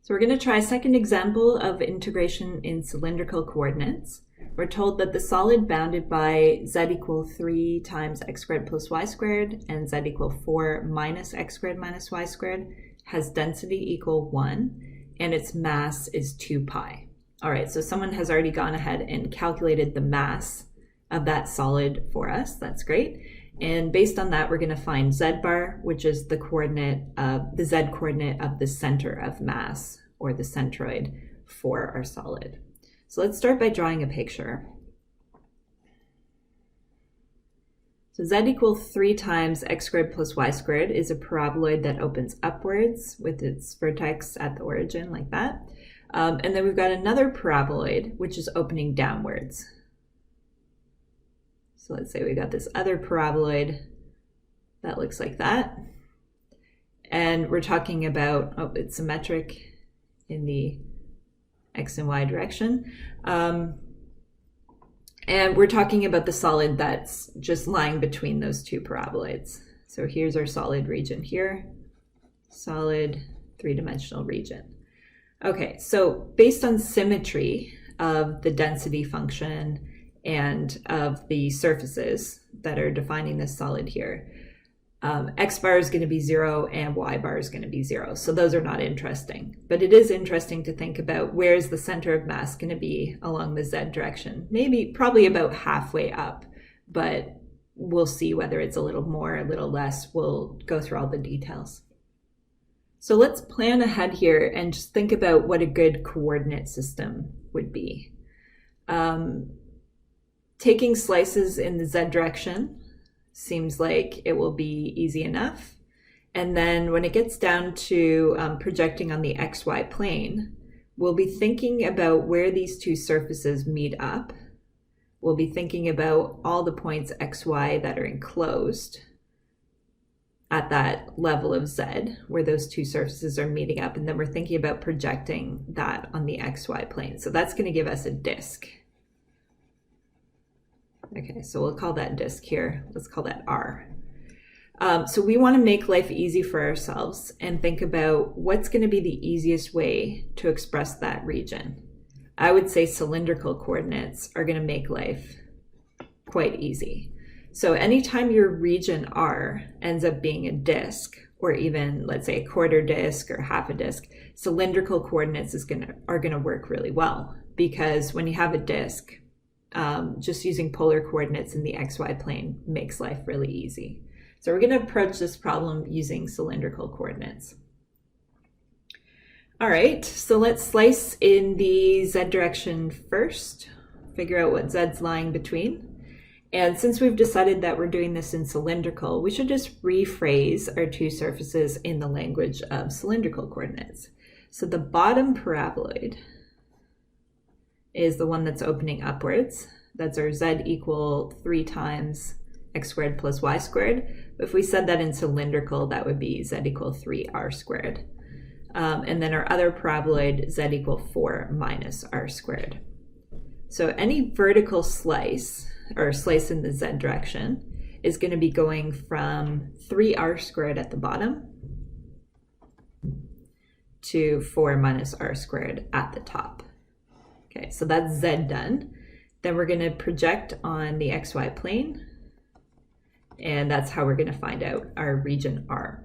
So we're going to try a second example of integration in cylindrical coordinates. We're told that the solid bounded by z equal 3 times x squared plus y squared and z equal 4 minus x squared minus y squared has density equal 1 and its mass is 2 pi. All right, so someone has already gone ahead and calculated the mass of that solid for us. That's great. And based on that, we're going to find z bar, which is the coordinate of the z coordinate of the center of mass, or the centroid, for our solid. So let's start by drawing a picture. So z equal 3 times x squared plus y squared is a paraboloid that opens upwards with its vertex at the origin, like that. And then we've got another paraboloid, which is opening downwards. So let's say we got this other paraboloid that looks like that. And we're talking about, oh, it's symmetric in the x and y direction. And we're talking about the solid that's just lying between those two paraboloids. So here's our solid region here, solid three-dimensional region. Okay, so based on symmetry of the density function and of the surfaces that are defining this solid here, x bar is going to be 0 and y bar is going to be 0. So those are not interesting. But it is interesting to think about where is the center of mass going to be along the z direction. Probably about halfway up, but we'll see whether it's a little more, a little less. We'll go through all the details. So let's plan ahead here and just think about what a good coordinate system would be. Taking slices in the z direction seems like it will be easy enough. And then when it gets down to projecting on the xy plane, we'll be thinking about where these two surfaces meet up. We'll be thinking about all the points xy that are enclosed at that level of z, where those two surfaces are meeting up. And then we're thinking about projecting that on the xy plane. So that's going to give us a disk. Okay, so we'll call that disk here. Let's call that R. So we want to make life easy for ourselves and think about what's going to be the easiest way to express that region. I would say cylindrical coordinates are going to make life quite easy. So anytime your region R ends up being a disk, or even, let's say, a quarter disk or half a disk, cylindrical coordinates are going to work really well, because when you have a disk, just using polar coordinates in the xy plane makes life really easy. So we're going to approach this problem using cylindrical coordinates. All right, so let's slice in the z direction first, figure out what z's lying between. And since we've decided that we're doing this in cylindrical, we should just rephrase our two surfaces in the language of cylindrical coordinates. So the bottom paraboloid is the one that's opening upwards. That's our z equal 3 times x squared plus y squared. If we said that in cylindrical, that would be z equal 3r squared. And then our other paraboloid, z equal 4 minus r squared. So any vertical slice, or slice in the z direction, is going to be going from 3r squared at the bottom to 4 minus r squared at the top. Okay, so that's z done. Then we're going to project on the xy plane, and that's how we're going to find out our region R.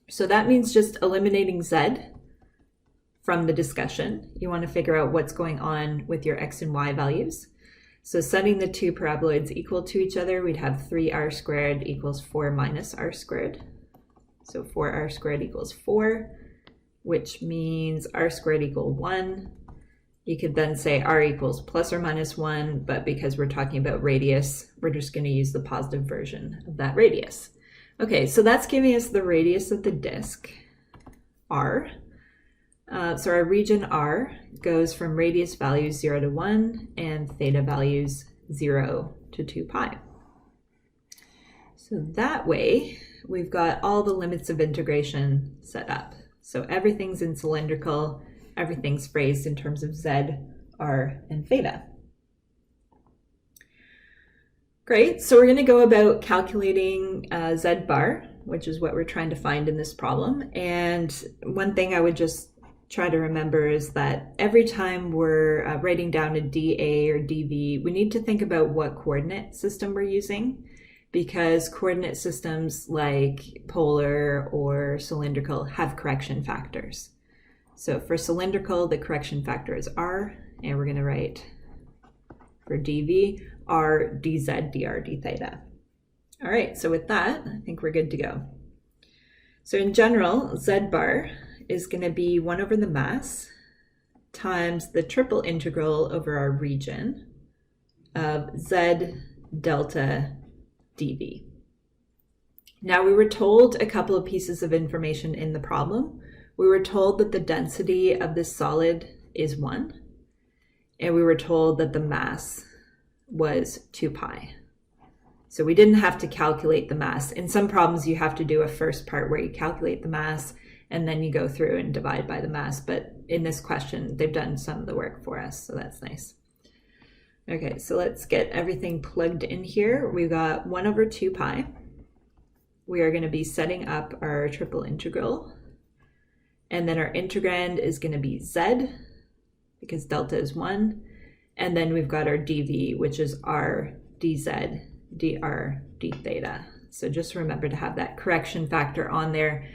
So that means just eliminating z from the discussion. You want to figure out what's going on with your x and y values. So setting the two paraboloids equal to each other, we'd have 3r squared equals 4 minus r squared. So 4r squared equals 4, which means r squared equal 1. You could then say r equals plus or minus 1, but because we're talking about radius, we're just going to use the positive version of that radius. Okay, so that's giving us the radius of the disk, r. So our region R goes from radius values 0 to 1 and theta values 0 to 2 pi. So that way, we've got all the limits of integration set up. So everything's in cylindrical, everything's phrased in terms of z, r, and theta. Great, so we're going to go about calculating z bar, which is what we're trying to find in this problem. And one thing I would just try to remember is that every time we're writing down a dA or dV, we need to think about what coordinate system we're using, because coordinate systems like polar or cylindrical have correction factors. So for cylindrical, the correction factor is R, and we're going to write for dV, R dz dr d theta. All right, so with that, I think we're good to go. So in general, z bar is going to be 1 over the mass times the triple integral over our region of z delta dV. Now, we were told a couple of pieces of information in the problem. We were told that the density of this solid is 1, and we were told that the mass was 2 pi. So we didn't have to calculate the mass. In some problems, you have to do a first part where you calculate the mass, and then you go through and divide by the mass. But in this question, they've done some of the work for us, so that's nice. Okay, so let's get everything plugged in here. We've got 1 over 2 pi. We are going to be setting up our triple integral. And then our integrand is going to be z, because delta is 1. And then we've got our dv, which is r dz dr d theta. So just remember to have that correction factor on there.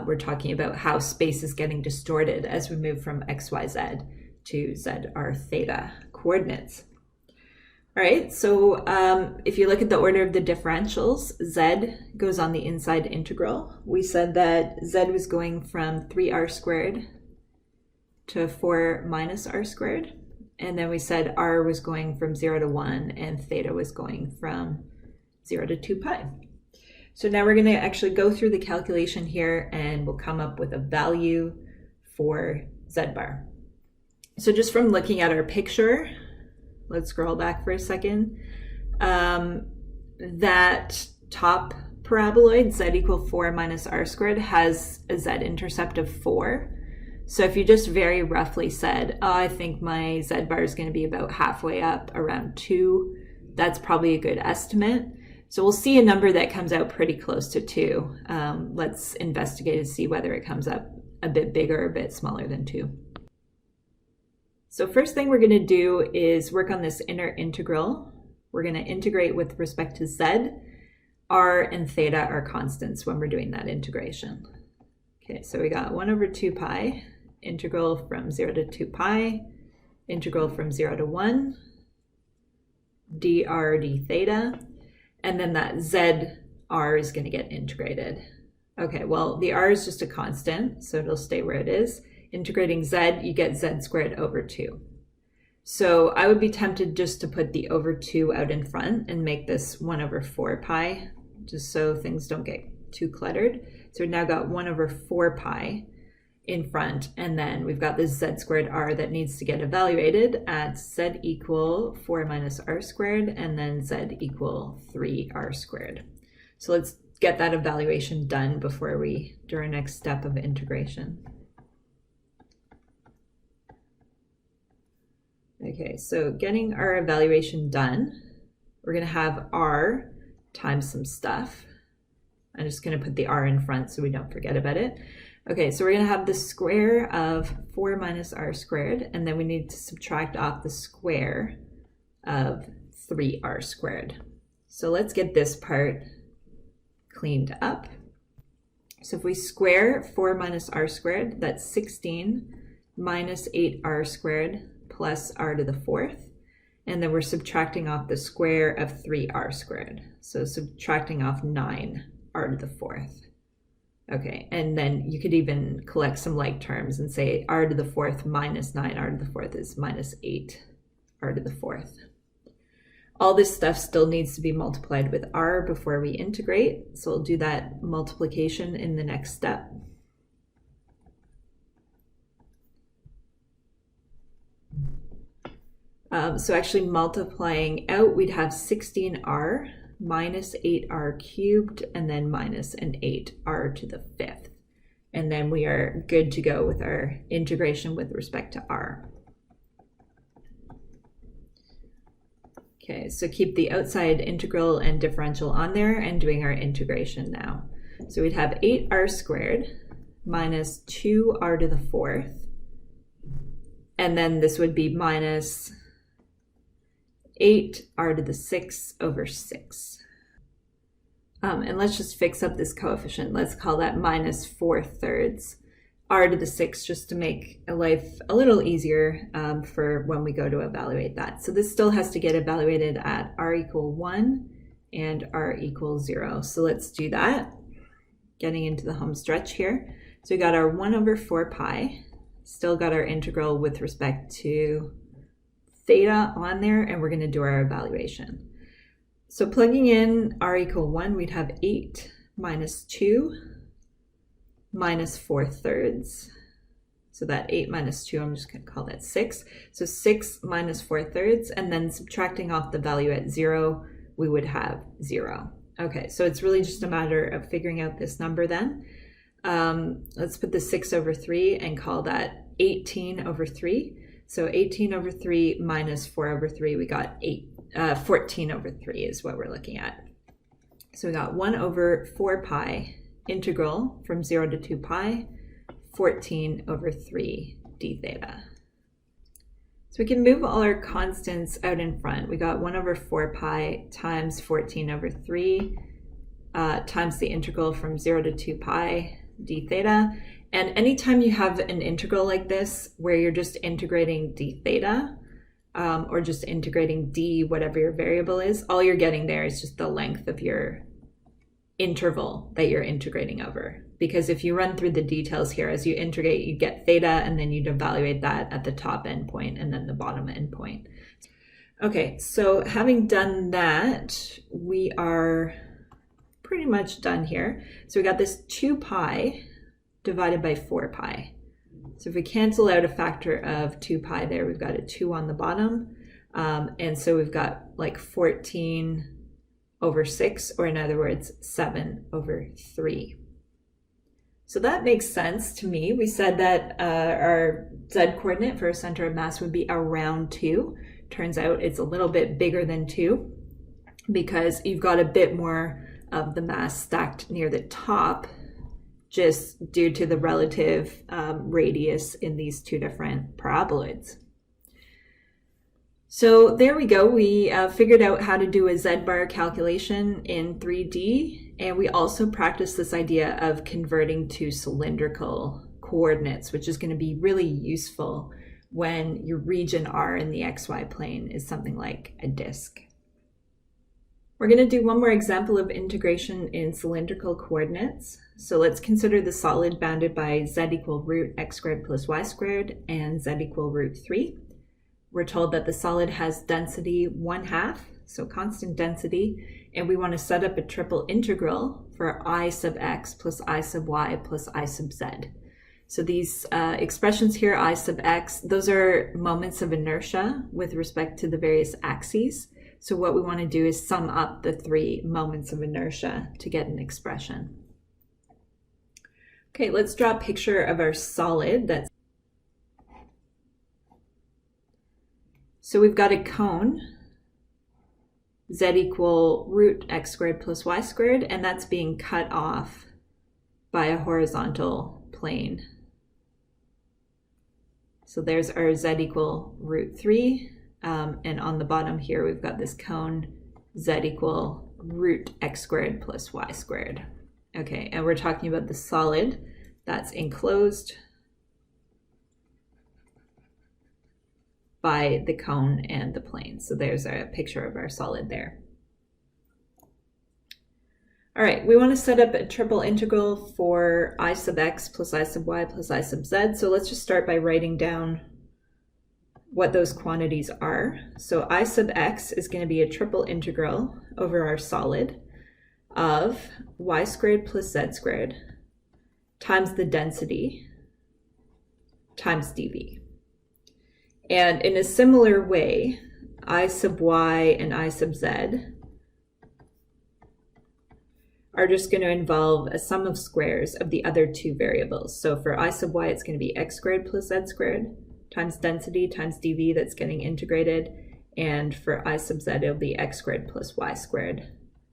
We're talking about how space is getting distorted as we move from xyz to zr theta coordinates. All right, so if you look at the order of the differentials, z goes on the inside integral. We said that z was going from 3r squared to 4 minus r squared. And then we said r was going from 0 to 1 and theta was going from 0 to 2 pi. So now we're going to actually go through the calculation here, and we'll come up with a value for z bar. So just from looking at our picture, let's scroll back for a second. That top paraboloid, z equal 4 minus r squared, has a z-intercept of 4. So if you just very roughly said, oh, I think my z bar is going to be about halfway up, around 2, that's probably a good estimate. So we'll see a number that comes out pretty close to 2. Let's investigate and see whether it comes up a bit bigger or a bit smaller than 2. So first thing we're going to do is work on this inner integral. We're going to integrate with respect to z. R and theta are constants when we're doing that integration. Okay, so we got 1 over 2 pi, integral from 0 to 2 pi, integral from 0 to 1, dr d theta, and then that zr is going to get integrated. Okay, well, the r is just a constant, so it'll stay where it is. Integrating z, you get z squared over 2. So I would be tempted just to put the over 2 out in front and make this 1 over 4 pi, just so things don't get too cluttered. So we've now got 1 over 4 pi in front, and then we've got this z squared r that needs to get evaluated at z equal 4 minus r squared, and then z equal 3r squared. So let's get that evaluation done before we do our next step of integration. Okay, so getting our evaluation done, we're going to have r times some stuff. I'm just going to put the r in front so we don't forget about it. Okay, so we're going to have the square of 4 minus r squared, and then we need to subtract off the square of 3r squared. So let's get this part cleaned up. So if we square 4 minus r squared, that's 16 minus 8r squared plus r to the 4th. And then we're subtracting off the square of 3r squared. So subtracting off 9r to the 4th. Okay, and then you could even collect some like terms and say r to the 4th minus 9r to the 4th is minus 8r to the 4th. All this stuff still needs to be multiplied with r before we integrate. So we'll do that multiplication in the next step. So actually multiplying out, we'd have 16r minus 8r cubed, and then minus an 8r to the 5th. And then we are good to go with our integration with respect to r. Okay, so keep the outside integral and differential on there and doing our integration now. So we'd have 8r squared minus 2r to the 4th And then this would be minus 8 r to the 6 over 6. And let's just fix up this coefficient. Let's call that minus 4/3 r to the 6, just to make life a little easier for when we go to evaluate that. So this still has to get evaluated at r equal 1 and r equals 0. So let's do that, getting into the home stretch here. So we got our 1 over 4 pi, still got our integral with respect to theta on there, and we're going to do our evaluation. So plugging in r equal 1, we'd have 8 minus 2 minus 4/3. So that 8 minus 2, I'm just going to call that 6. So 6 minus 4/3, and then subtracting off the value at 0, we would have 0. Okay, so it's really just a matter of figuring out this number then. Let's put the 6 over 3 and call that 18 over 3. So 18 over 3 minus 4 over 3, we got 14 over 3 is what we're looking at. So we got 1 over 4 pi integral from 0 to 2 pi, 14 over 3 d theta. So we can move all our constants out in front. We got 1 over 4 pi times 14 over 3 times the integral from 0 to 2 pi d theta. And anytime you have an integral like this, where you're just integrating d theta, or just integrating d, whatever your variable is, all you're getting there is just the length of your interval that you're integrating over. Because if you run through the details here, as you integrate, you get theta, and then you'd evaluate that at the top endpoint and then the bottom endpoint. Okay, so having done that, we are pretty much done here. So we got this 2 pi divided by 4 pi. So if we cancel out a factor of 2 pi there, we've got a 2 on the bottom. And so we've got like 14 over 6, or in other words, 7 over 3. So that makes sense to me. We said that our z coordinate for a center of mass would be around 2. Turns out it's a little bit bigger than 2 because you've got a bit more of the mass stacked near the top, just due to the relative radius in these two different paraboloids. So there we go. We figured out how to do a z-bar calculation in 3D, and we also practiced this idea of converting to cylindrical coordinates, which is going to be really useful when your region R in the xy plane is something like a disk. We're going to do one more example of integration in cylindrical coordinates. So let's consider the solid bounded by z equal root x squared plus y squared and z equal root 3. We're told that the solid has density 1/2, so constant density, and we want to set up a triple integral for I sub x plus I sub y plus I sub z. So these expressions here, I sub x, those are moments of inertia with respect to the various axes. So what we want to do is sum up the 3 moments of inertia to get an expression. Okay, let's draw a picture of our solid. So we've got a cone, z equal root x squared plus y squared, and that's being cut off by a horizontal plane. So there's our z equal root 3, and on the bottom here we've got this cone z equal root x squared plus y squared. Okay, and we're talking about the solid that's enclosed by the cone and the plane. So there's a picture of our solid there. All right, we want to set up a triple integral for I sub x plus I sub y plus I sub z. So let's just start by writing down what those quantities are. So I sub x is going to be a triple integral over our solid of y squared plus z squared times the density times dv. And in a similar way, I sub y and I sub z are just going to involve a sum of squares of the other 2 variables. So for I sub y, it's going to be x squared plus z squared times density times dv that's getting integrated. And for I sub z, it'll be x squared plus y squared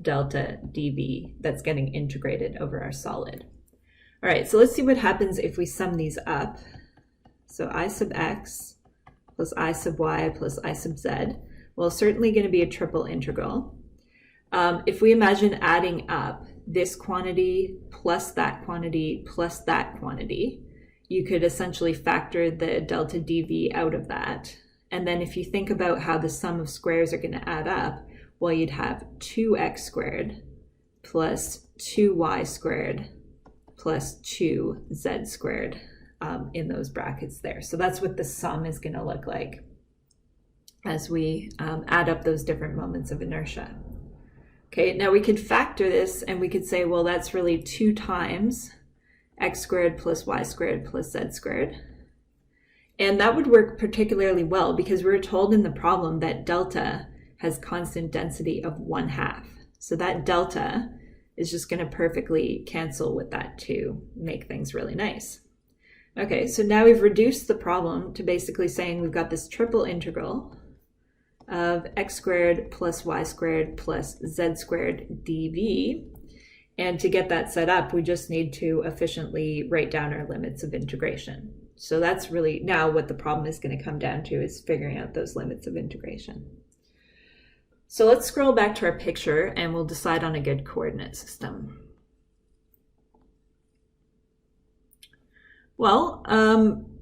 delta dv that's getting integrated over our solid. All right, so let's see what happens if we sum these up. So I sub x plus I sub y plus I sub z. Well, certainly going to be a triple integral. If we imagine adding up this quantity plus that quantity plus that quantity, you could essentially factor the delta dv out of that. And then if you think about how the sum of squares are going to add up, well, you'd have 2x squared plus 2y squared plus 2z squared in those brackets there. So that's what the sum is going to look like as we add up those different moments of inertia. Okay, now we could factor this and we could say, well, that's really 2 times x squared plus y squared plus z squared. And that would work particularly well because we were told in the problem that delta has constant density of 1/2. So that delta is just going to perfectly cancel with that to make things really nice. Okay, so now we've reduced the problem to basically saying we've got this triple integral of x squared plus y squared plus z squared dv. And to get that set up, we just need to efficiently write down our limits of integration. So that's really now what the problem is going to come down to, is figuring out those limits of integration. So let's scroll back to our picture and we'll decide on a good coordinate system. Well,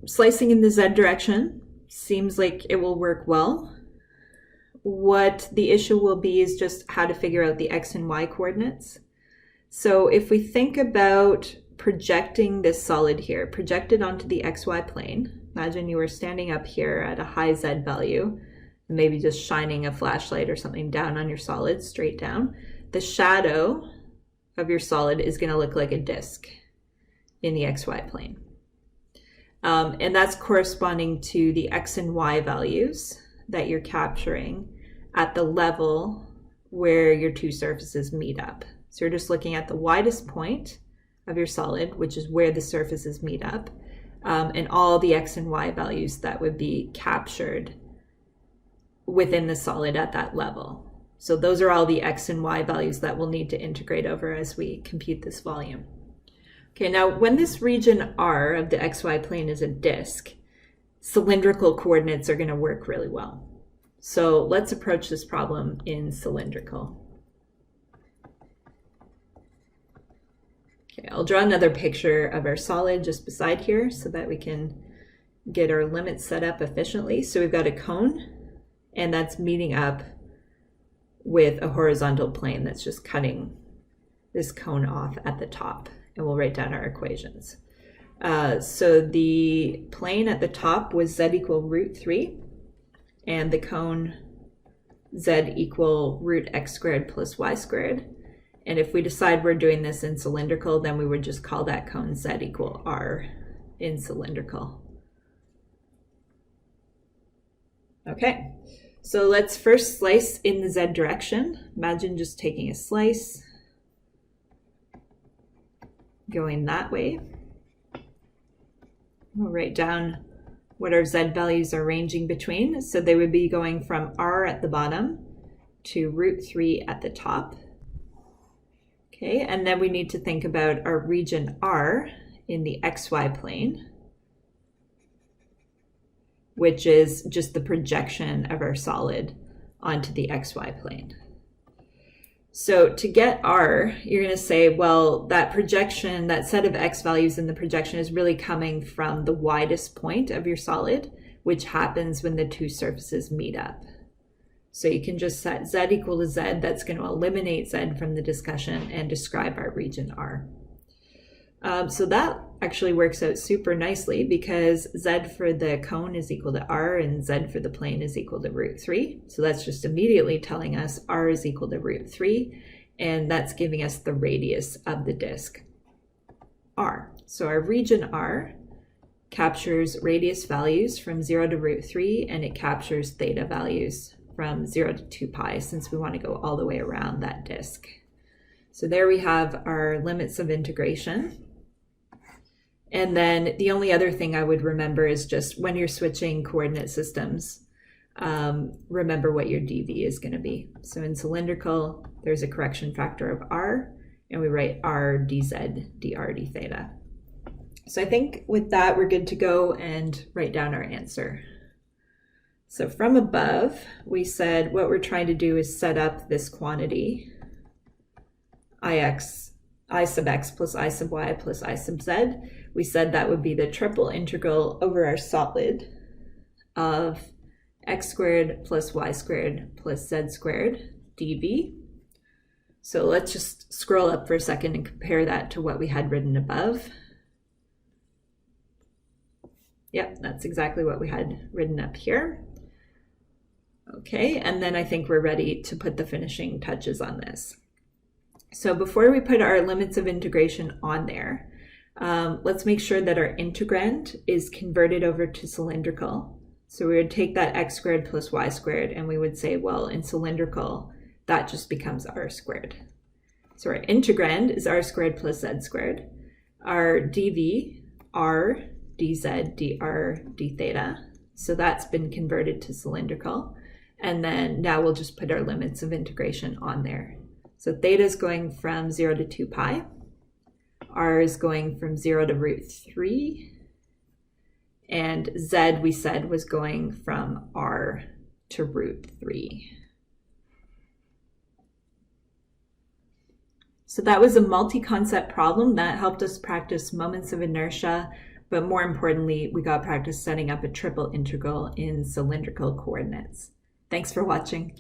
slicing in the z direction seems like it will work well. What the issue will be is just how to figure out the x and y coordinates. So if we think about projecting this solid here, projected onto the xy plane, imagine you were standing up here at a high z value, maybe just shining a flashlight or something down on your solid, straight down. The shadow of your solid is going to look like a disk in the xy plane. And that's corresponding to the x and y values that you're capturing at the level where your two surfaces meet up. So you're just looking at the widest point of your solid, which is where the surfaces meet up, and all the x and y values that would be captured within the solid at that level. So those are all the x and y values that we'll need to integrate over as we compute this volume. Okay, now when this region R of the xy plane is a disk, cylindrical coordinates are going to work really well. So let's approach this problem in cylindrical. Okay, I'll draw another picture of our solid just beside here so that we can get our limits set up efficiently. So we've got a cone, and that's meeting up with a horizontal plane that's just cutting this cone off at the top. And we'll write down our equations. So the plane at the top was z equal √3, and the cone z equal root x squared plus y squared. And if we decide we're doing this in cylindrical, then we would just call that cone z equal r in cylindrical. Okay, so let's first slice in the z direction. Imagine just taking a slice, going that way. We'll write down what our z values are ranging between. So they would be going from r at the bottom to √3 at the top. Okay, and then we need to think about our region R in the xy plane, which is just the projection of our solid onto the xy plane. So to get R, you're going to say, well, that projection, that set of x values in the projection is really coming from the widest point of your solid, which happens when the two surfaces meet up. So you can just set z equal to z. That's going to eliminate z from the discussion and describe our region R. So that actually works out super nicely because z for the cone is equal to r and z for the plane is equal to √3. So that's just immediately telling us r is equal to √3, and that's giving us the radius of the disk r. So our region R captures radius values from 0 to √3, and it captures theta values from 0 to 2 pi, since we want to go all the way around that disk. So there we have our limits of integration. And then the only other thing I would remember is just when you're switching coordinate systems, remember what your dv is going to be. So in cylindrical, there's a correction factor of r, and we write r dz dr d theta. So I think with that, we're good to go and write down our answer. So from above, we said what we're trying to do is set up this quantity, I sub x plus I sub y plus I sub z. We said that would be the triple integral over our solid of x squared plus y squared plus z squared dv. So let's just scroll up for a second and compare that to what we had written above. Yep, that's exactly what we had written up here. Okay, and then I think we're ready to put the finishing touches on this. So before we put our limits of integration on there, let's make sure that our integrand is converted over to cylindrical. So we would take that x squared plus y squared and we would say, well, in cylindrical, that just becomes r squared. So our integrand is r squared plus z squared. Our dv, r, dz, dr, d theta. So that's been converted to cylindrical. And then now we'll just put our limits of integration on there. So theta is going from 0 to 2 pi. R is going from 0 to root 3. And z, we said, was going from r to root 3. So that was a multi-concept problem that helped us practice moments of inertia, but more importantly, we got practice setting up a triple integral in cylindrical coordinates. Thanks for watching.